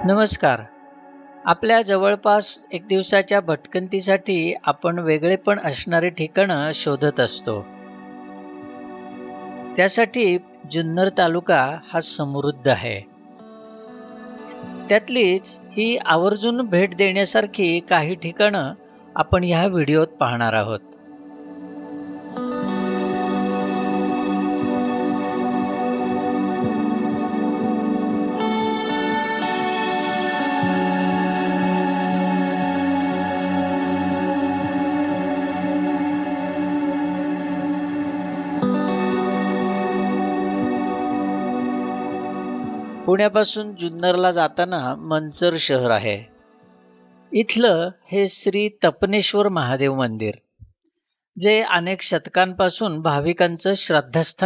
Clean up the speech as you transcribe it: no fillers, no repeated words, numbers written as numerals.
नमस्कार. आपल्या जवळपास एक दिवसाच्या भटकंतीसाठी आपण वेगळेपण असणारी ठिकाणं शोधत असतो. त्यासाठी जुन्नर तालुका हा समृद्ध आहे. त्यातलीच ही आवर्जून भेट देण्यासारखी काही ठिकाणं आपण ह्या व्हिडिओत पाहणार आहोत. पुण्यापासून जुन्नरला जाताना मंचर शहर आहे. इथलं हे श्री तपनेश्वर महादेव मंदिर, जे अनेक शतकांपासून भाविकांचं श्रद्धास्थान